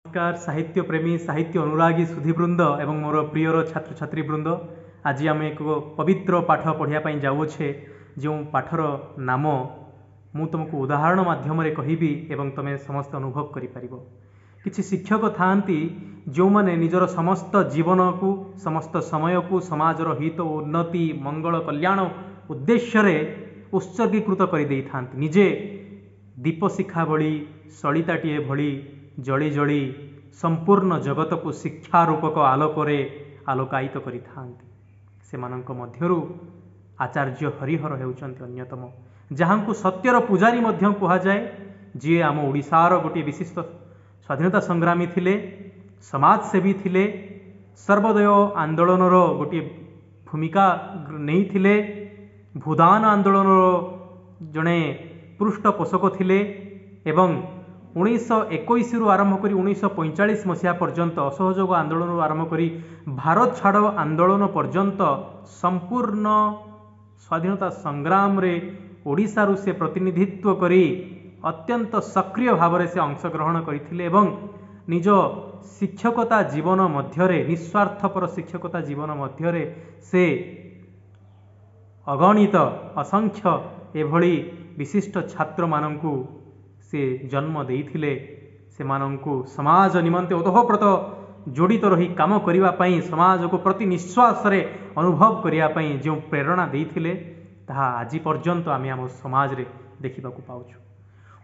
नमस्कार साहित्य प्रेमी साहित्य अनुरागी सुधीवृंद एवं मोर प्रियर छात्र छात्री वृंद आज आम एक पवित्र पाठ पढ़ापी जाऊे जो पाठर नाम मु तुमको उदाहरण माध्यम कहबी एवं तुम समस्त अनुभव कर किछि शिक्षक थांती जो माने निजर समस्त जीवन को समस्त समय को समाजर हित उन्नति मंगल कल्याण उद्देश्य उत्सर्गीकृत कर दे था निजे दीपशिखा भली सलिताटीए भली जली जली संपूर्ण जगत को शिक्षा रूपक आलोक आलोकायित करिथांती आचार्य हरिहर हेउचंती अन्यतम जहाँ को सत्यर पुजारी मध्य कहुए जी आम ओडिशार गोटे विशिष्ट स्वाधीनता संग्रामी थिले समाजसेवी थिले सर्वोदय आंदोलनर गोटे भूमिका नहीं थिले भूदान आंदोलनर जड़े पृष्ठपोषक थिले एवं 1921 रु आरंभ कर 1945 मसीहा पर्यंत असहयोग आंदोलन आरंभ कर भारत छाड़ आंदोलन पर्यंत संपूर्ण स्वाधीनता संग्राम रे ओडिशा रु से प्रतिनिधित्व करी अत्यंत सक्रिय भाव से अंशग्रहण करथिले एवं निज शिक्षकता जीवन मध्यरे निस्वार्थपर शिक्षकता जीवन मध्यरे से अगणित असंख्य एभली विशिष्ट छात्र मानंकु से जन्म देइथिले से मानंकु समाज निमंते ओतःप्रत जोड़ित रही काम करिवा पई समाज को प्रति निश्वास रे अनुभव करिया पई जो प्रेरणा देइथिले ताहा आज पर्यंत आमे हम समाज रे देखिबा को पाउछु।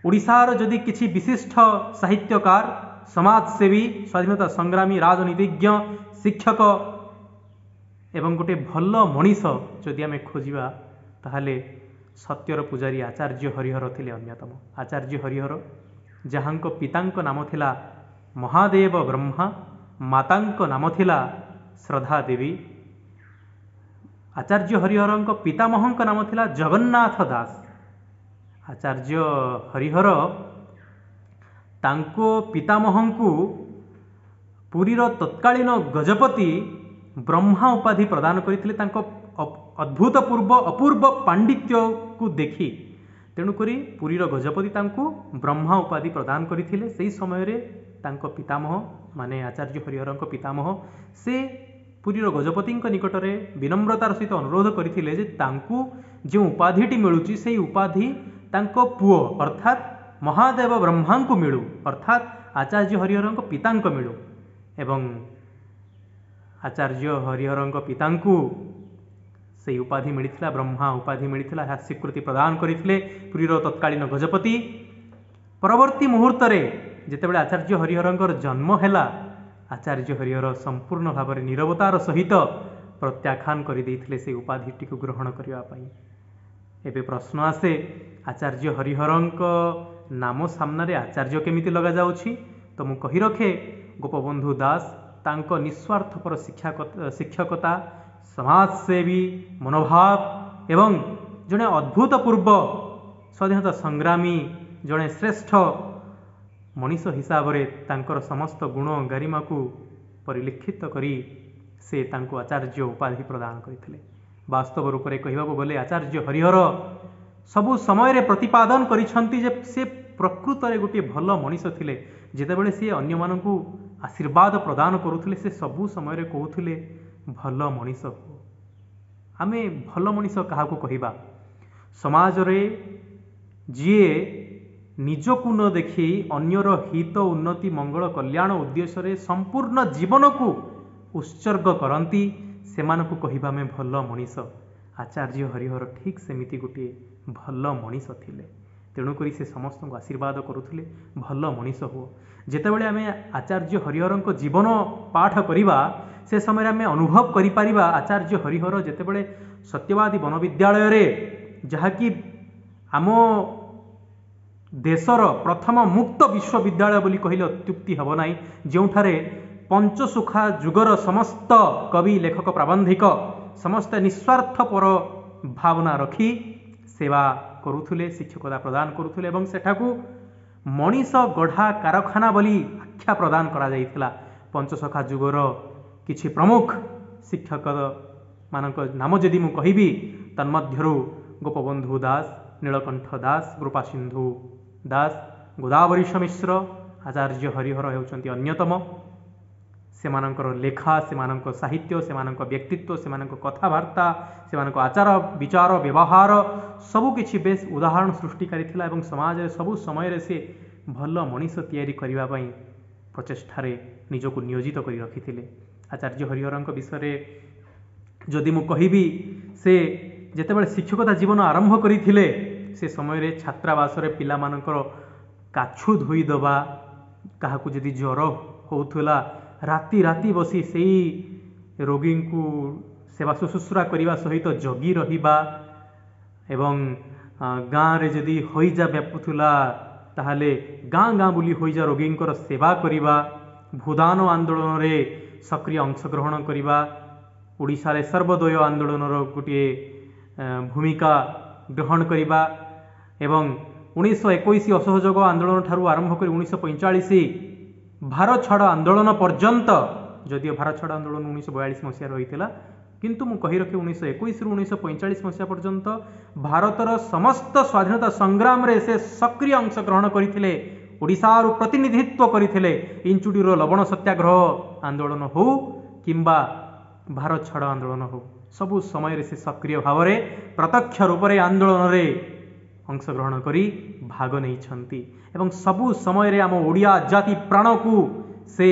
ओडिशार जदि किछि विशिष्ट साहित्यकार समाजसेवी स्वाधीनता संग्रामी राजनीतिज्ञ शिक्षक एवं गोटे भल मनीष जदि आमे खोजिबा ताहाले सत्यर पुजारी आचार्य हरिहर थिले अन्यतम। आचार्य हरिहर जहाँको पितांक नाम थिला महादेव ब्रह्मा मातांक नाम थिला श्रद्धा देवी। आचार्य हरिहरंक पितामहंक नाम थिला जगन्नाथ दास। आचार्य हरिहर तांको पितामहंकु पुरीर तत्कालीन गजपति ब्रह्मा उपाधि प्रदान करथिले तांको अद्भुतपूर्व अपूर्व पांडित्य को देखी तेणुकरी पुरीर गजपति तांको ब्रह्मा उपाधि प्रदान करथिले। सेही समय रे तांको पितामह माने आचार्य हरिहरंक पितामह से पुरीर गजपति निकट में विनम्रतार सहित अनुरोध करथिले जे तांको जो उपाधिटी मिलुची से उपाधि तांको पुओ अर्थात महादेव ब्रह्मा को मिलू अर्थात आचार्य हरिहरंक पितांक मिलू एवं आचार्य हरिहरंक पितांकु से उपाधि मिलता ब्रह्मा उपाधि मिलता स्वीकृति प्रदान करते पुरीर तत्कालीन गजपति। परवर्ती मुहूर्त जितेबाला आचार्य हरिहरंकर जन्म है आचार्य हरिहर संपूर्ण भाव में नीरवतार सहित प्रत्याख्यान करदे से उपाधि को ग्रहण करने। एवं प्रश्न आसे आचार्य हरिहरंक नाम सामने आचार्य केमिति लगा जाउछि तो मु कहि रखे गोपबंधु दास तांको निस्वार्थपर शिक्षकता समाजसेवी मनोभाव एवं जड़े अद्भुतपूर्व स्वाधीनता संग्रामी जड़े श्रेष्ठ मनीष हिसाब से तांकर समस्त गुण गरिमा को परिलक्षित करी से तांको आचार्य उपाधि प्रदान करथिले। वास्तव रूप से कहबा गले आचार्य हरिहर सबु समय प्रतिपादन करिसंती जे से प्रकृत रे गोटे भल मनीष थिले जेतेबेले से अन्य मानकु आशीर्वाद प्रदान करुथिले से सबु समय कहूथिले भल मनीष हो। आमे भल मनीष क्या कहबा समाज रे जीए निजकु न देखी अन्यर हित उन्नति मंगल कल्याण उद्देश्य रे संपूर्ण जीवन को उत्सर्ग करती से कहबा में भल मनीष। आचार्य हरिहर ठीक सेमिति गोटे भल मनीष थिले तेणुकरी से समस्त को आशीर्वाद करुथिले भल मनीष हो। जेतेबेले आमे आचार्य हरिहरंक जीवन पाठ करिबा से समय आमे अनुभव करि परिबा आचार्य हरिहर जेतेबेले सत्यवादी वन विद्यालय रे जहाँकि आम देशर प्रथम मुक्त विश्वविद्यालय बोली कहले अत्युक्ति हब नाही जोठारे पंचसुखा जुगर समस्त कवि लेखक प्राबंधिक समस्त निस्वार्थपर भावना रखी सेवा करुथुले शिक्षकता प्रदान करुथुले एवं सेठाकू मनीष गढ़ा कारखाना बोली आख्या प्रदान करा जाइथिला। पंचसखा जुगर किछि प्रमुख शिक्षक मानक नाम जदि मु कहिबी तन्मध्यरु गोपबंधु दास नीलकंठ दास कृपासिंधु दास गोदावरीश मिश्र आचार्य हरिहर होउचंती अन्यतम। सेमानंकर लेखा, सेमानंक साहित्य, सेमानंक व्यक्तित्व, सेमानंक कथाबार्ता, सेमानंक आचार विचार व्यवहार सबु किछि बेस उदाहरण सृष्टिकारी थिला एवं समाज रे सबु समय रे से भल मनीष तैयारी करिवा पई प्रचेष्टारे निजको नियोजित करी रखिथिले। आचार्य हरिहरंक विषय जदि मु कहिबी, से जेतेबेले शिक्षकता जीवन आरंभ करिथिले से समय रे छात्रावास रे पिला मानकर काछु धोई दबा, काहाकू जदि ज्वर होउथुला राति राति बसी सेई रोगी को सेवा शुश्रूषा करने सहित जगी रहिबा एवं गाँ रे जदि होइजा व्यापुला ताहले गाँ गाँ बुली होइजा रोगी सेवा करिबा, भूदान आंदोलन रे सक्रिय अंशग्रहण करिबा, ओडिशा रे सर्वोदय आंदोलन गोटे भूमिका ग्रहण करिबा एवं 1921 असहयोग आंदोलन ठारू आरंभ कर 1945 भारत छाड़ आंदोलन पर्यंत, जदिव भारत छाड़ आंदोलन 1942 मसीह रही है, किंतु मु कही रखे 1921 रु 1945 मसीहा पर्यंत भारतर समस्त स्वाधीनता संग्राम रे से सक्रिय अंशग्रहण करथिले, ओडिशार प्रतिनिधित्व करथिले। इंचुडीर लवण सत्याग्रह आंदोलन हो किंबा भारत छाड़ आंदोलन हो, सबु समय रे से सक्रिय भाव रे प्रत्यक्ष रूप से आंदोलन रे अंशग्रहण करी भाग नहीं छंती एवं सबु समय रे आम ओडिया जाति प्राण को से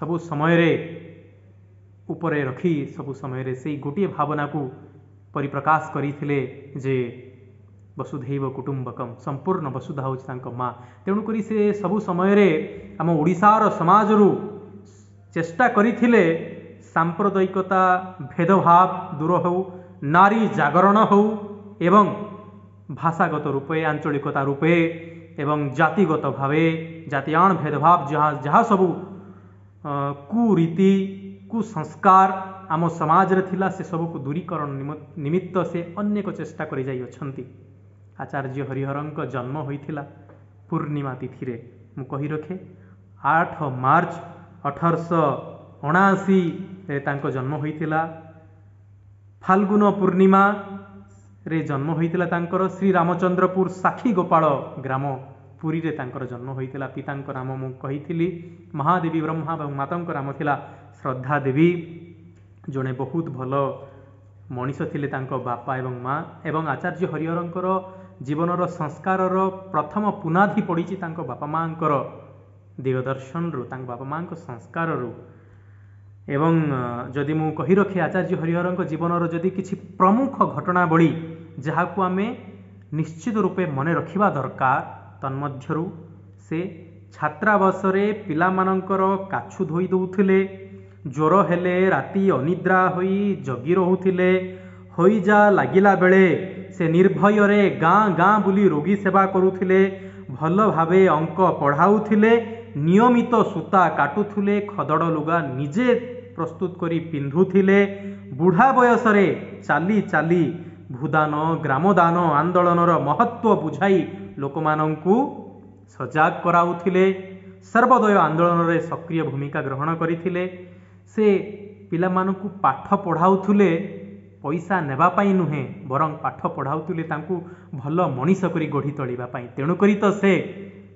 सबु समय रे उपरे रखी सबु समय रे से गोटे भावना को परिप्रकाश करथिले जे वसुधैव कुटुंबकम, संपूर्ण वसुधा होछि तांको माँ। तेणुकरी से सबु समय रे आम ओडिशार समाज रु चेष्टा करथिले सांप्रदायिकता भेदभाव दूर हो, नारी जागरण हो एवं भाषागत रूपे, आंचलिकता रूपे एवं जातिगत भावे जातियान भेदभाव जहाँ जहाँ सबू कुरीति कुसंस्कार आम समाज रे थिला से सबू को दूरीकरण निमित्त से अनेक चेष्टा करि जाई अछंती। आचार्य हरिहरंक जन्म होइथिला पूर्णिमा तिथि रे, मु कहि रखे 8 मार्च 1879 रे तांको जन्म होइथिला। फाल्गुन पूर्णिमा रे जन्म होइतिला तांकर। श्री रामचंद्रपुर साखी गोपाल ग्राम पुरी रे तांकर जन्म होइतिला। पितांक नाम मु कहिथिली महादेवी ब्रह्मा एवं मातांक नाम थिला श्रद्धा देवी। जड़े बहुत भल मनीष थिले तांको बापा एवं माँ एवं आचार्य हरिहरंकर जीवनर संस्कारर प्रथम पुनाधि पड़िछि तांको बापा मांकर दिगदर्शन रु, तांको बापा मांक संस्कार रु। एवं जदि मु कहि रखे आचार्य हरिहरंक जीवनर जदि किछि प्रमुख घटनावली जहाकू आमे निश्चित रूपे मने रखिबा दरकार, तन्मध्यरु से छात्रावासरे पिला मानकर काछु धोई दउथिले, ज्वर हेले राति अनिद्रा होई जगी रहुथिले, होइजा लागिला बेले से निर्भय रे गाँ गाँ बुली रोगी सेवा करुथिले, भल भावे अंक पढ़ाउथिले, नियमित सूता काटुथिले, खदड़ लुगा निजे प्रस्तुत करी पिंधुथिले, बुढ़ा बयस रे चाली चाली भूदान ग्रामदान आंदोलनर महत्व बुझाई लोकमानंकु सजाग कराउथिले, सर्वोदय आंदोलन रे सक्रिय भूमिका ग्रहण करिथिले। से पिलामानंकु पाठ पढ़ाउथिले पैसा नेबा पाई नुहे, बरं पाठ पढ़ाउथिले तांकु भल मनीष करी गढ़ी तोलिबा पाई। तेणु करी तो से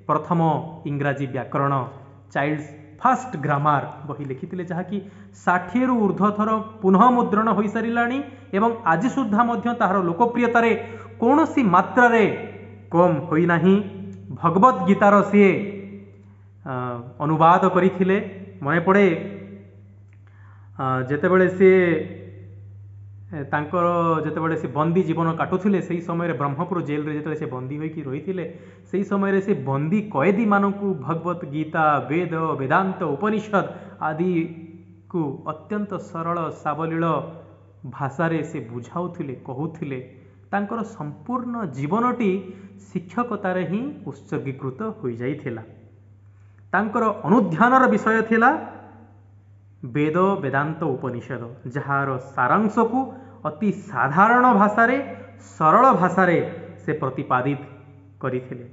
प्रथम इंग्राजी व्याकरण चाइल्ड्स फर्स्ट ग्रामार बही लिखिथिले, जहाँकि 60 रु ऊर्ध्व थर पुनः मुद्रण हो सारिलाणी एवं आज सुद्धा मध्य ताहार लोकप्रियता रे कौनसी मात्रा रे कम होई नाही। भगवत गीतार सी अनुवाद करिथिले। मने पड़े जेतेबेले सी तांकर जेतेबेले से बंदी जीवन काटुथिले सेही समय ब्रह्मपुर जेल रे जेतेबेले से बंदी होइकी रहिथिले, सेही समय से बंदी कैदी मानकु भगवत गीता वेद वेदांत उपनिषद आदि को अत्यंत सरल सावलील भाषा रे से बुझाउथिले कहउथिले। तांकर संपूर्ण जीवनटी शिक्षकतार ही उत्सर्गीकृत हो जाइथिला। तांकर अनुध्यानर विषय थिला वेद वेदांत उपनिषद, जार सारांश को अति साधारण भाषा रे सरल भाषा रे से प्रतिपादित करिथिले।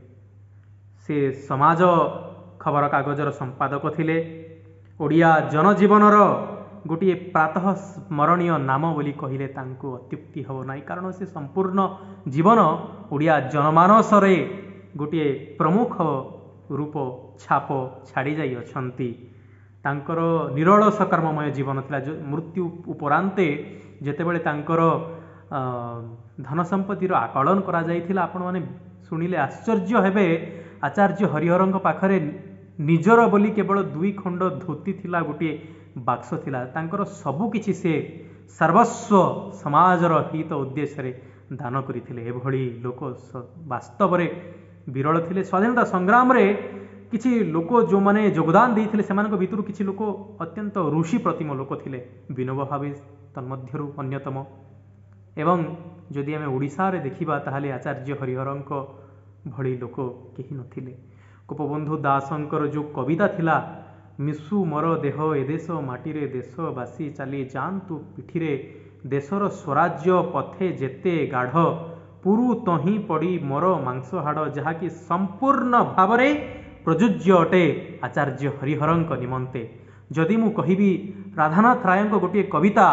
से समाज खबर कागजर संपादक थिले। ओडिया जनजीवनर गोटे प्रातः स्मरणीय नाम बोली कहिले तांको अत्युक्ति हो नाही, कारण से संपूर्ण जीवन ओडिया जनमानस रे गोटे प्रमुख रूप ଛାପ ଛାଡ଼ି ଯାଇଅଛନ୍ତି। ତାଙ୍କର ନିରଳସ କର୍ମମୟ ଜୀବନ ଥିଲା। ମୃତ୍ୟୁ ଉପରାନ୍ତେ ଯେତେବେଳେ ତାଙ୍କର ଧନ ସମ୍ପତ୍ତିର ଆକଳନ କରାଯାଇଥିଲା, ଆପଣମାନେ ଶୁଣିଲେ ଆଶ୍ଚର୍ଯ୍ୟ ହେବେ। ଆଚାର୍ଯ୍ୟ ହରିହରଙ୍କ ପାଖରେ ନିଜର ବୋଲି କେବଳ 2 ଖଣ୍ଡ ଧୋତି ଥିଲା, ଗୋଟିଏ ବାକ୍ସ ଥିଲା। ତାଙ୍କର ସବୁକିଛି ସେ ସର୍ବସ୍ୱ ସମାଜର ହିତ ଉଦ୍ଦେଶ୍ୟରେ ଦାନ କରିଥିଲେ। ଏଭଳି ଲୋକ ବାସ୍ତବରେ ବିରଳ ଥିଲେ। ସ୍ୱାଧୀନତା ସଂଗ୍ରାମରେ କିଛି ଲୋକ ଯେଉଁମାନେ ଯୋଗଦାନ ଦେଇଥିଲେ, ସେମାନଙ୍କ ଭିତରୁ କିଛି ଲୋକ ଅତ୍ୟନ୍ତ ଋଷି ପ୍ରତିମ ଲୋକ ଥିଲେ। ବିନୋବା ଭାବେ ତନ୍ମଧ୍ୟରୁ ଅନ୍ୟତମ। ଏବଂ ଯଦି ଆମେ ଓଡ଼ିଶାରେ ଦେଖିବା ତାହେଲେ ଆଚାର୍ଯ୍ୟ ହରିହରଙ୍କ ଭଳି ଲୋକ କେହି ନଥିଲେ। ଗୋପବନ୍ଧୁ ଦାସଙ୍କର ଯେଉଁ କବିତା ଥିଲା, ମିଶୁ ମୋର ଦେହ ଏ ଦେଶ ମାଟିରେ, ଦେଶବାସୀ ଚାଲି ଯାଆନ୍ତୁ ପିଠିରେ, ଦେଶର ସ୍ୱରାଜ୍ୟ ପଥେ ଯେତେ ଗାଢ଼, ପୁରୁ ତହିଁ ପଡ଼ି ମୋର ମାଂସ ହାଡ଼, ଯାହାକି ସମ୍ପୂର୍ଣ୍ଣ ଭାବରେ ପ୍ରଯୁଜ୍ୟ ଅଟେ ଆଚାର୍ଯ୍ୟ ହରିହରଙ୍କ ନିମନ୍ତେ। ଯଦି ମୁଁ କହିବି ରାଧାନାଥ ରାୟଙ୍କ ଗୋଟିଏ କବିତା,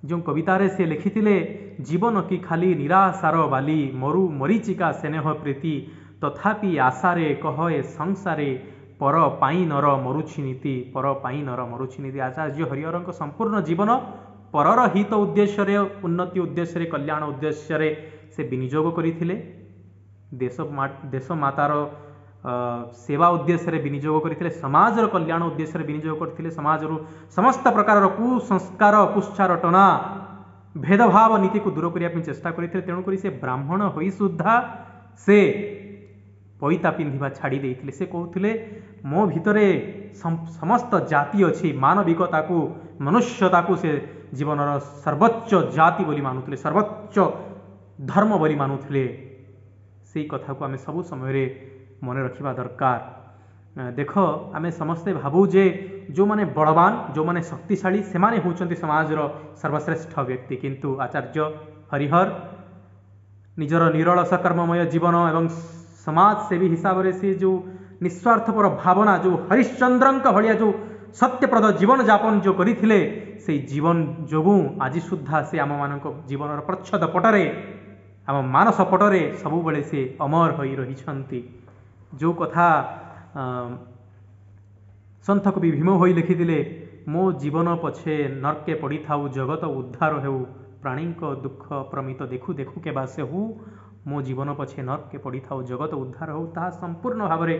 ଯେଉଁ କବିତାରେ ସେ ଲେଖିଥିଲେ, ଜୀବନ କି ଖାଲି ନିରାଶାର ବାଲି, ମରୁ ମରିଚିକା ସ୍ନେହ ପ୍ରୀତି, ତଥାପି ଆଶାରେ କହ ଏ ସଂସାରେ, ପର ପାଇଁ ନର ମରୁଛି ନୀତି, ପର ପାଇଁ ନର ମରୁଛି ନୀତି। ଆଚାର୍ଯ୍ୟ ହରିହରଙ୍କ ସମ୍ପୂର୍ଣ୍ଣ ଜୀବନ ପରର ହିତ ଉଦ୍ଦେଶ୍ୟରେ, ଉନ୍ନତି ଉଦ୍ଦେଶ୍ୟରେ, କଲ୍ୟାଣ ଉଦ୍ଦେଶ୍ୟରେ ସେ ବିନିଯୋଗ କରିଥିଲେ। ଦେଶ ମାତାର ସେବା ଉଦ୍ଦେଶ୍ୟରେ ବିନିଯୋଗ କରିଥିଲେ, ସମାଜର କଲ୍ୟାଣ ଉଦ୍ଦେଶ୍ୟରେ ବିନିଯୋଗ କରିଥିଲେ। ସମାଜରୁ ସମସ୍ତ ପ୍ରକାରର କୁସଂସ୍କାର, କୁଚ୍ଚାରଟନା, ଭେଦଭାବ ନୀତିକୁ ଦୂର କରିବା ପାଇଁ ଚେଷ୍ଟା କରିଥିଲେ। ତେଣୁକରି ସେ ବ୍ରାହ୍ମଣ ହୋଇ ସୁଦ୍ଧା ସେ ପଇତା ପିନ୍ଧିବା ଛାଡ଼ି ଦେଇଥିଲେ। ସେ କହୁଥିଲେ, ମୋ ଭିତରେ ସମସ୍ତ ଜାତି ଅଛି। ମାନବିକତାକୁ, ମନୁଷ୍ୟତାକୁ ସେ ଜୀବନର ସର୍ବୋଚ୍ଚ ଜାତି ବୋଲି ମାନୁଥିଲେ, ସର୍ବୋଚ୍ଚ ଧର୍ମ ବୋଲି ମାନୁଥିଲେ। ସେଇ କଥାକୁ ଆମେ ସବୁ ସମୟରେ ମନେ ରଖିବା ଦରକାର। ଦେଖ, ଆମେ ସମସ୍ତେ ଭାବୁ ଯେ ଯେଉଁମାନେ ବଳବାନ, ଯେଉଁମାନେ ଶକ୍ତିଶାଳୀ, ସେମାନେ ହେଉଛନ୍ତି ସମାଜର ସର୍ବଶ୍ରେଷ୍ଠ ବ୍ୟକ୍ତି। କିନ୍ତୁ ଆଚାର୍ଯ୍ୟ ହରିହର ନିଜର ନିରଳସ କର୍ମମୟ ଜୀବନ ଏବଂ ସମାଜସେବୀ ହିସାବରେ ସେ ଯେଉଁ ନିସ୍ୱାର୍ଥପର ଭାବନା, ଯେଉଁ ହରିଶ୍ଚନ୍ଦ୍ରଙ୍କ ଭଳିଆ ଯେଉଁ ସତ୍ୟପ୍ରଦ ଜୀବନଯାପନ ଯେଉଁ କରିଥିଲେ, ସେଇ ଜୀବନ ଯୋଗୁଁ ଆଜି ସୁଦ୍ଧା ସେ ଆମମାନଙ୍କ ଜୀବନର ପ୍ରଚ୍ଛଦ ପଟରେ, ଆମ ମାନସ ପଟରେ ସବୁବେଳେ ସେ ଅମର ହୋଇ ରହିଛନ୍ତି। ଯେଉଁ କଥା ସନ୍ଥ କବି ଭୀମ ହୋଇ ଲେଖିଥିଲେ, ମୋ ଜୀବନ ପଛେ ନର୍କେ ପଡ଼ିଥାଉ, ଜଗତ ଉଦ୍ଧାର ହେଉ, ପ୍ରାଣୀଙ୍କ ଦୁଃଖ ପ୍ରମିତ ଦେଖୁ ଦେଖୁ କେବା ସେହୁ, ମୋ ଜୀବନ ପଛେ ନର୍କେ ପଡ଼ିଥାଉ, ଜଗତ ଉଦ୍ଧାର ହେଉ, ତାହା ସମ୍ପୂର୍ଣ୍ଣ ଭାବରେ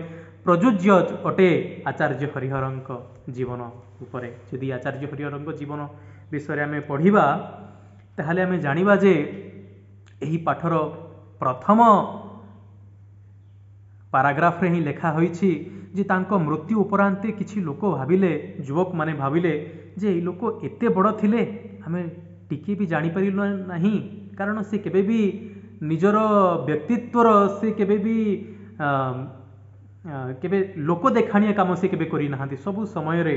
ପ୍ରଯୁଜ୍ୟ ଅଟେ ଆଚାର୍ଯ୍ୟ ହରିହରଙ୍କ ଜୀବନ ଉପରେ। ଯଦି ଆଚାର୍ଯ୍ୟ ହରିହରଙ୍କ ଜୀବନ ବିଷୟରେ ଆମେ ପଢ଼ିବା, ତାହେଲେ ଆମେ ଜାଣିବା ଯେ ଏହି ପାଠର ପ୍ରଥମ ପାରାଗ୍ରାଫରେ ହିଁ ଲେଖା ହୋଇଛି ଯେ ତାଙ୍କ ମୃତ୍ୟୁ ଉପରାନ୍ତେ କିଛି ଲୋକ ଭାବିଲେ, ଯୁବକମାନେ ଭାବିଲେ ଯେ ଏହି ଲୋକ ଏତେ ବଡ଼ ଥିଲେ, ଆମେ ଟିକିଏ ବି ଜାଣିପାରିଲୁ ନାହିଁ। କାରଣ ସେ କେବେ ବି ନିଜର ବ୍ୟକ୍ତିତ୍ୱର ସେ କେବେ ବି ଲୋକ ଦେଖାଣିଆ କାମ ସେ କେବେ କରିନାହାନ୍ତି। ସବୁ ସମୟରେ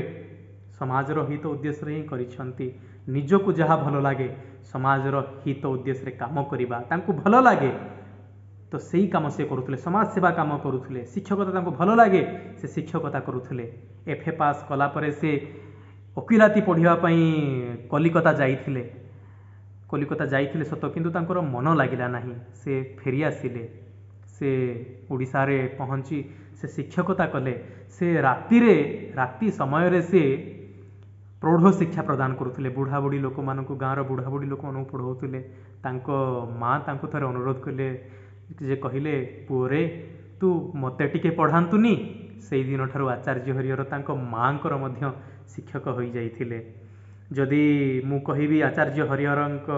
ସମାଜର ହିତ ଉଦ୍ଦେଶ୍ୟରେ ହିଁ କରିଛନ୍ତି। ନିଜକୁ ଯାହା ଭଲ ଲାଗେ, ସମାଜର ହିତ ଉଦ୍ଦେଶ୍ୟରେ କାମ କରିବା ତାଙ୍କୁ ଭଲ ଲାଗେ, ତ ସେଇ କାମ ସେ କରୁଥିଲେ। ସମାଜ ସେବା କାମ କରୁଥିଲେ। ଶିକ୍ଷକତା ତାଙ୍କୁ ଭଲ ଲାଗେ, ସେ ଶିକ୍ଷକତା କରୁଥିଲେ। FA ପାସ୍ କଲା ପରେ ସେ ଓକିଲାତି ପଢ଼ିବା ପାଇଁ କଲିକତା ଯାଇଥିଲେ ସତ, କିନ୍ତୁ ତାଙ୍କର ମନ ଲାଗିଲା ନାହିଁ। ସେ ଫେରି ଆସିଲେ। ସେ ଓଡ଼ିଶାରେ ପହଞ୍ଚି ସେ ଶିକ୍ଷକତା କଲେ। ସେ ରାତି ସମୟରେ ସେ ପ୍ରୌଢ଼ ଶିକ୍ଷା ପ୍ରଦାନ କରୁଥିଲେ। ବୁଢ଼ାବୁଢ଼ୀ ଲୋକମାନଙ୍କୁ, ଗାଁର ବୁଢ଼ାବୁଢ଼ୀ ଲୋକମାନଙ୍କୁ ପଢ଼ାଉଥିଲେ। ତାଙ୍କ ମାଆ ତାଙ୍କୁ ଥରେ ଅନୁରୋଧ କଲେ ଯେ, କହିଲେ, ପୁଅରେ ତୁ ମୋତେ ଟିକେ ପଢ଼ାନ୍ତୁନି। ସେଇଦିନ ଠାରୁ ଆଚାର୍ଯ୍ୟ ହରିହର ତାଙ୍କ ମାଆଙ୍କର ମଧ୍ୟ ଶିକ୍ଷକ ହୋଇଯାଇଥିଲେ। ଯଦି ମୁଁ କହିବି ଆଚାର୍ଯ୍ୟ ହରିହରଙ୍କ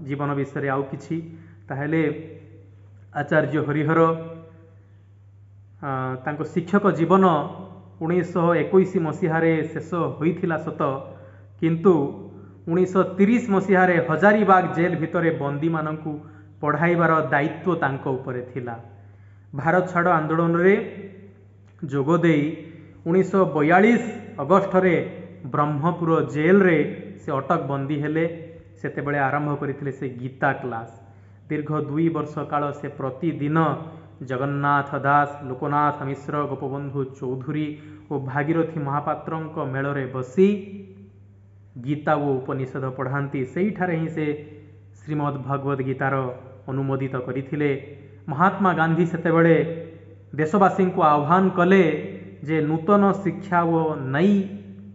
ଜୀବନ ବିଷୟରେ ଆଉ କିଛି, ତାହେଲେ ଆଚାର୍ଯ୍ୟ ହରିହର ତାଙ୍କ ଶିକ୍ଷକ ଜୀବନ 1921 ମସିହାରେ ଶେଷ ହୋଇଥିଲା ସତ, କିନ୍ତୁ 1930 ମସିହାରେ ହଜାରିବାଗ ଜେଲ ଭିତରେ ବନ୍ଦୀମାନଙ୍କୁ ପଢ଼ାଇବାର ଦାୟିତ୍ୱ ତାଙ୍କ ଉପରେ ଥିଲା। ଭାରତ ଛାଡ଼ ଆନ୍ଦୋଳନରେ ଯୋଗ ଦେଇ 1942 ଅଗଷ୍ଟରେ ବ୍ରହ୍ମପୁର ଜେଲରେ ସେ ଅଟକ ବନ୍ଦୀ ହେଲେ। ସେତେବେଳେ ଆରମ୍ଭ କରିଥିଲେ ସେ ଗୀତା କ୍ଲାସ୍। ଦୀର୍ଘ 2 ବର୍ଷ କାଳ ସେ ପ୍ରତିଦିନ ଜଗନ୍ନାଥ ଦାସ, ଲୋକନାଥ ମିଶ୍ର, ଗୋପବନ୍ଧୁ ଚୌଧୁରୀ ଓ ଭାଗୀରଥୀ ମହାପାତ୍ରଙ୍କ ମେଳରେ ବସି ଗୀତା ଓ ଉପନିଷଦ ପଢ଼ାନ୍ତି। ସେଇଠାରେ ହିଁ ସେ ଶ୍ରୀମଦ୍ ଭଗବଦ ଗୀତାର ଅନୁମୋଦିତ କରିଥିଲେ। ମହାତ୍ମା ଗାନ୍ଧୀ ସେତେବେଳେ देशवासी को आह्वान कले जे नूतन शिक्षा ओ नई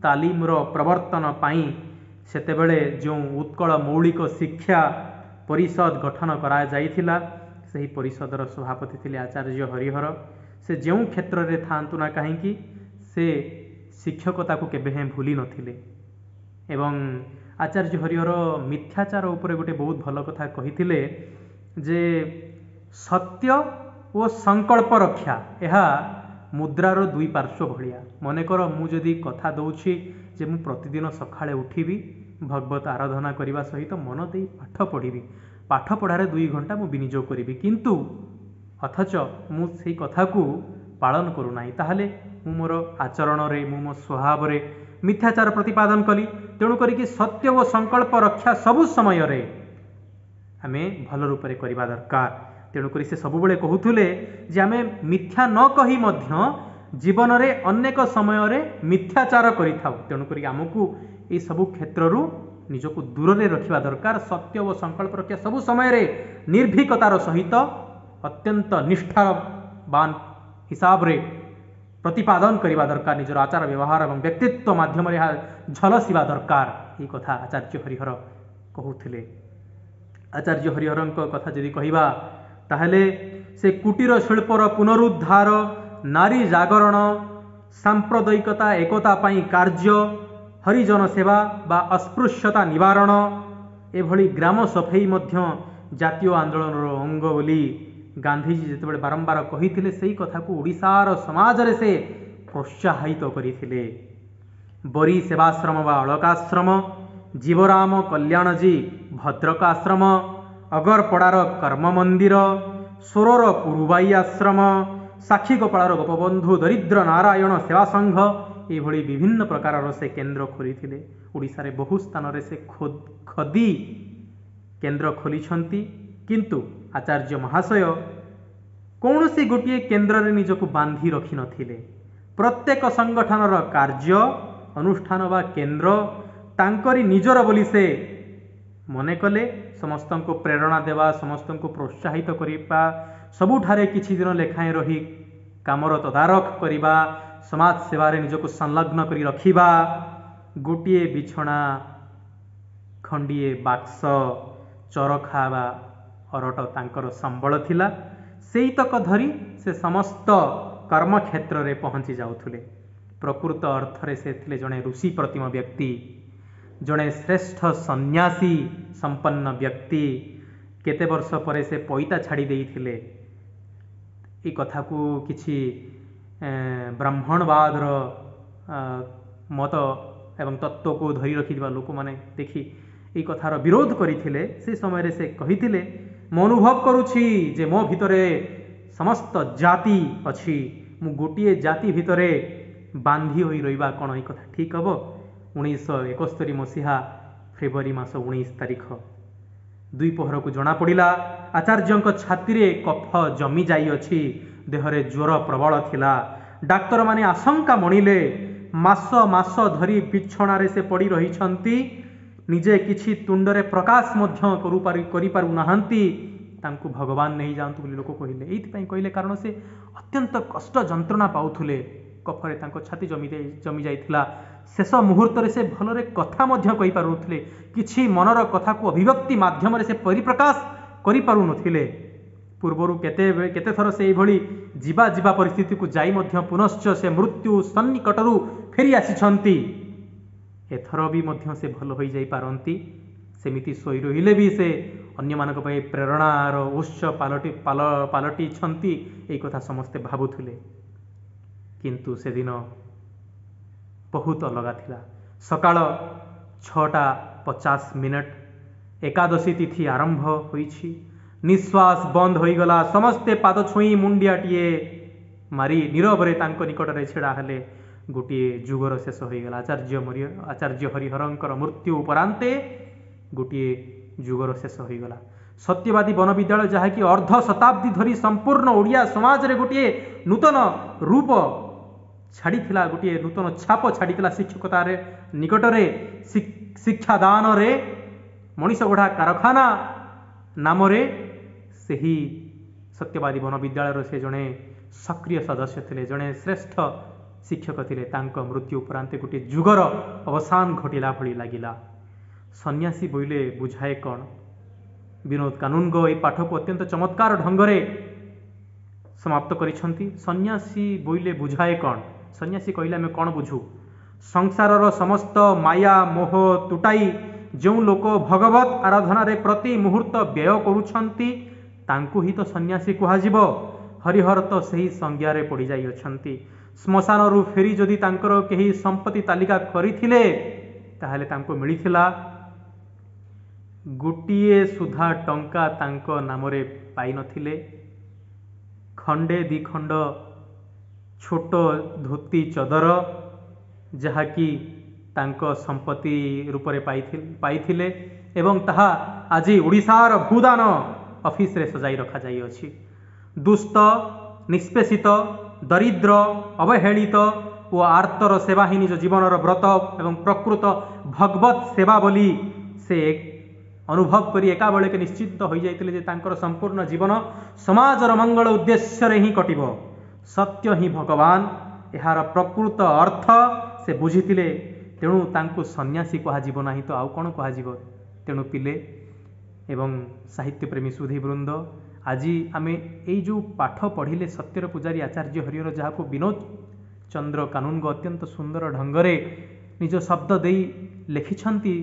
तालीमर प्रवर्तन पाई सेतेबेले जो उत्कल मौलिक शिक्षा परिषद गठन करा जाइथिला सही परिषदर सभापति थिले आचार्य हरिहर। से जो क्षेत्र में थांतु ना कहीं से शिक्षकता को केबे हें भूली नथिले एवं आचार्य हरिहर मिथ्याचार उपरे गोटे बहुत भल कथा कहिथिले जे सत्य और संकल्प रक्षा यह मुद्रार दुई पार्श्व भलिया। मनकर मुझे कथा दौछि जे मु प्रतिदिन सकाळे उठिबी भगवत आराधना करने सहित मन दे पाठ पढ़ी पाठ पढ़ारे 2 घंटा मु विनियोग करी किंतु अथच मु से कथा को पालन करूना ताहले मु मोर आचरण रे मु मो स्वभाव रे मिथ्याचार प्रतिपादन कली। तेणु करी सत्य और संकल्प रक्षा सबु समय रे आमे भल रूप से करवा दरकार। तेणुक से सबुबले कहूले जे आमे मिथ्या न कही मध्य जीवन रे अनेक समय रे मिथ्याचार करिथाउ। तेणुक आमको ये सबु क्षेत्रु निजको दूर रे रखिबा दरकार। सत्य और संकल्प रक्षा सबु समय रे निर्भीकतार सहित अत्यंत निष्ठावान हिसाब रे प्रतिपादन करवा दरकार। निजर आचार व्यवहार और व्यक्तित्व माध्यम रे झलसिबा दरकार। ये कथा आचार्य हरिहर कहूथिले। आचार्य हरिहर कथा जदि कहिबा ताहले से कुटीर शिल्पर पुनरुद्धार नारी जागरण सांप्रदायिकता एकता पाई कार्य हरिजन सेवा बा अस्पृश्यता निवारण एभली ग्राम सफाई मध्य जातीय आंदोलन अंग बोली गांधीजी जितेबाला बारंबार कही से कथा को ओडिशार समाज रे से प्रोत्साहित करथिले। बरी सेवाश्रम बा अलकाश्रम जीवराम कल्याणजी भद्रक आश्रम अगरपड़ार कर्म मंदिर सोरर पुरुबाई आश्रम साक्षी गोपाळार गोपबंधु दरिद्र नारायण सेवा संघ एभली विभिन्न प्रकार से केन्द्र खोली। ओडिशा रे बहु स्थान रे से खदी केन्द्र खोली किंतु आचार्य महाशय कौन सी गोटे केन्द्र रे निजको बांधी रखी नथिले। प्रत्येक संगठनर कार्य अनुष्ठान बा केन्द्र तांकरी निजर बोली से मने कले समस्त को प्रेरणा देवा समस्त को प्रोत्साहित करिबा सबुठारे किछि दिन लेखाएं रही कामर तदारख करिबा समाज सेवा रे निजको संलग्न करी रखिबा गोटिए बिछଣା खंडिए बाक्स चरखा बा अरट तांकर संबल थिला। सेईतक धरी से समस्त कर्म क्षेत्र रे पहुंची जाउथुले। प्रकृत अर्थ रे से थिले जणे ऋषि प्रतिम व्यक्ति जड़े श्रेष्ठ सन्यासी संपन्न व्यक्ति। केते वर्ष परे से पैता छाड़ी देइथिले। ए कथा को किछि ब्राह्मणवादर मत एवं तत्व को धरी रखिथिबा लोक माने देखि ए कथार विरोध करिथिले। से समय रे से कहिथिले मो अनुभव करूछि जे मो भितरे समस्त जाति अछि मु गोटिए जाति भितरे बांधी होई रहिबा कोन ए कथा ठीक हबो। 1971 मसीहा फेब्रुआरी मास 19 तारिख द्विपहर को जना पड़ा आचार्य छाती रे कफ जमी जाई अछि देहरे ज्वर प्रबल थिला। डाक्तर माने आशंका मणिले मास मास धरी बिछणारे से पड़ी रहिछंती निजे किछि तुंडरे प्रकाश मध्य करि पारु नाहंती तांकु भगवान नहीं जानतु बोली लोक कहिले। एइथि कहिले कारण से अत्यंत कष्ट जंत्रणा पाउथुले। कफरे तांको छाती जमी जाइथिला। शेष मुहूर्त रे से भलरे कथा मध्य कहि पारुथले किछि मनर कथा को अभिव्यक्ति माध्यम रे से परिप्रकाश करि पारु नथिले। पूर्वरु केते थर से एभली जीवा जीवा परिस्थिति को जाई मध्य पुनश्च से मृत्यु सन्निकटरु फेरी आसिछंती। एथर भी मध्य से भल होई जाई पारंती। सेमिति सोई रहिले भी से अन्य मानक पय प्रेरणार उच्च पालटी छंती एई कथा समस्ते भाबुथुले। किंतु से दिन बहुत अलगा थिला। सकाळ 6:50 एकादशी तिथि आरंभ होईछि। निश्वास बंद होईगला। समस्ते पाद छुई मुंडियाटीए मारी नीरव रे तांको निकट रे छेड़ा हेले। गोटे जुगर शेष होईगला। आचार्य हरिहरंकर मृत्यु उपरांते गोटे जुगर शेष होईगला। सत्यवादी वन विद्यालय जहाँकि अर्ध शताब्दी धरी संपूर्ण ओडिया समाज रे गोटे नूतन रूप छाड़ीला गोटे नूतन छाप छाड़ीला। शिक्षकतार निकटरे शिक्षादान रे मनीष गढ़ा कारखाना नाम रे सही सत्यवादी वन विद्यालय से जड़े सक्रिय सदस्य थे, जड़े श्रेष्ठ शिक्षक थे। मृत्यु उपरांत गोटे जुगर अवसान घटिला भली लगिला। सन्यासी बोले बुझाए कौन? विनोद कानूनगो ये पाठ को अत्यंत चमत्कार ढंगरे समाप्त करिसेंती। सन्यासी बोले बुझाए कौन? सन्यासी कहले आमे कौन बुझू? संसारर समस्त माया मोह तुटाई जो लोक भगवत आराधना रे प्रति मुहूर्त व्यय करुछंती तांकु ही तो सन्यासी कुहाजिबो। हरिहर तो सही संज्ञा रे पड़ी जाई अछंती। श्मशान रु फेरी जदि तांकर केही संपत्ति तालिका करिथिले ताहले तांको मिलिथिला गोटिए सुधा टंका तांको नामरे पाई नथिले। खंडे दी खंड छोट धोती चदर जहाँकि तांको संपत्ति रूपरे पाइथिले एवं ताहा आज ओडिशार भूदान ऑफिस रे सजाई रखा जाई अछि। दुष्ट निष्पेषित दरिद्र अवहेलित और आर्तर सेवा ही निज जीवनर व्रत एवं प्रकृत भगवत सेवा बोली से अनुभव करी एका बेले के निश्चित हो जाइतिले जे तांकर संपूर्ण जीवन समाजर मंगल उद्देश्य रे ही कटिबो। सत्य ही भगवान एहार प्रकृत अर्थ से बुझीतिले। तेणु तांको सन्यासी कहाजिबो नाही तो आउ कोन कहाजिबो। तेणु पिले एवं साहित्य प्रेमी सुधी वृंद आज आमे एई जो पाठ पढ़िले सत्यर पुजारी आचार्य हरिहर जहाँ को विनोद चंद्र कानूनगो अत्यंत सुंदर ढंगरे निज शब्द दे लिखिछंती।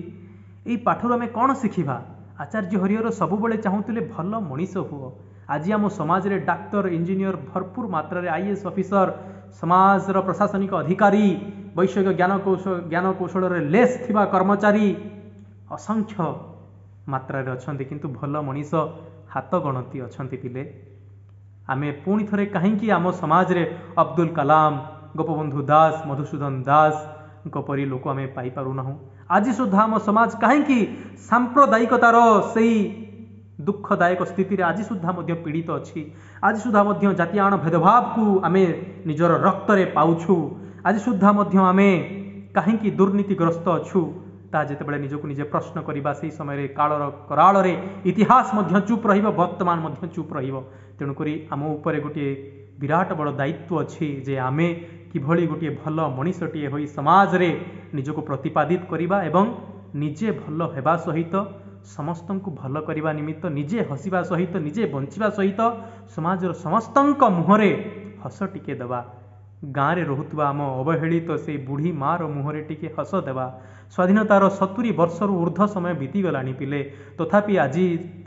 यही पाठर आम कौन शिखा? आचार्य हरिहर सबुबले चाहूले भल मनीष हुओ। आज आम समाज रे डाक्तर इंजीनियर भरपूर मात्रा रे आईएएस ऑफिसर समाजर प्रशासनिक अधिकारी वैषयिक ज्ञान कौशल रे लेस थिबा कर्मचारी असंख्य मात्रा रे अछंती किंतु भल मनीष हाथ गणती अछंती। पिले आमे पुणी थरे कहीं आम समाज रे अब्दुल कलाम गोपबंधु दास मधुसूदन दास परी लोक आम पाई पारुना। आज सुधा आम समाज कहीं सांप्रदायिकतार से दुखदायक स्थिति रे आज सुधा पीड़ित अच्छी। आज सुधा जातीयाण भेदभाव को आम निजर रक्त रे पाउछु। आज सुधा आम कहीं दुर्नीतिग्रस्त अच्छु ता जितेबाला निजक निजे प्रश्न करवा से समय कालर कराल रे इतिहास चुप रहिबो वर्तमान चुप रहिबो। तेणुकरी आम उपरे गोटे विराट बड़ दायित्व अच्छी जे आमे किभली गोटे भल मनीषटीए होई समाज रे निजको प्रतिपादित करिबा एवं निजे भल हेबा सहित समस्तंकु भल करिबा निमित्त निजे हसिबा सहित निजे बंचिबा सहित समाजर समस्तंक मुहरे हस टिके देबा। गाँव रे रहुतबा आम अवहेलित से बुढ़ी मार मुहरे टिके हस देबा। स्वाधीनतार 70 वर्षर ऊर्ध्व समय बीतीगलानी पिले तथापि आज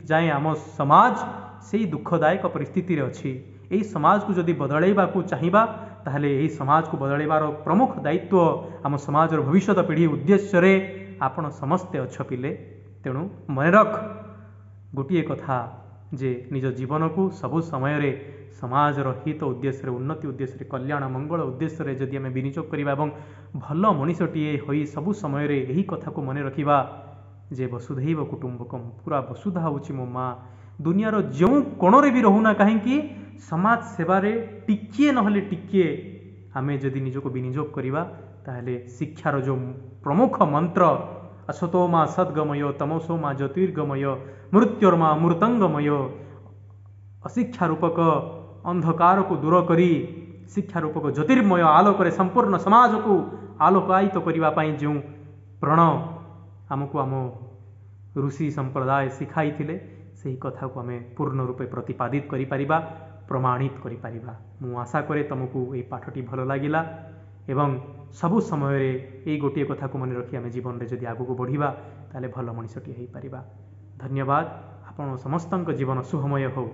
जाए आम समाज से दुखदायक परिस्थिति रे अछि। यही समाज को जदि बदलैबा को चाहिबा ताहले यही समाज को बदलैबार प्रमुख दायित्व आम समाजर भविष्यत पीढ़ी उद्देश्य रे आपण समस्ते अछ पिले। तेणु मन रख गोटे कथा जे निज जीवन को सबु समय रे समाजर हित उद्देश्य उन्नति उद्देश्य कल्याण मंगल उद्देश्य जदि आम विनियोग करवा और भल मनीषटीए होई सबु समय रे यही कथा को मन रखिबा जे वसुधैव कुटुंबकम पूरा वसुधा होची मो माँ। दुनियार जो कोणरे भी रहुना कहीं समाज सेवारे टिकिए नहले टिकिए आमे जदि निजको विनियोग करवा ताहले शिक्षार जो प्रमुख मंत्र असतो मा सद्गमय तमसो मा ज्योतिर्गमय मृत्योर्मा अमृतंगमय अशिक्षा रूपक अंधकार को दूर करी शिक्षा रूपक ज्योतिर्मय आलोक संपूर्ण समाज को आलोकायित करने जो प्रण आमको आम ऋषि संप्रदाय शिखाई थिले सही कथा को आम पूर्ण रूपे प्रतिपादित करि परिबा प्रमाणित करि परिबा। मु आशा करे तुमको ये पाठटी भल लागिला एवं सबु समय रे ये गोटे कथा को मन रखी आम जीवन रे जदि आगु को बढ़िबा ताले भल मनीषटी हेई परिबा। धन्यवाद। आपण समस्तंक जीवन सुखमय हो।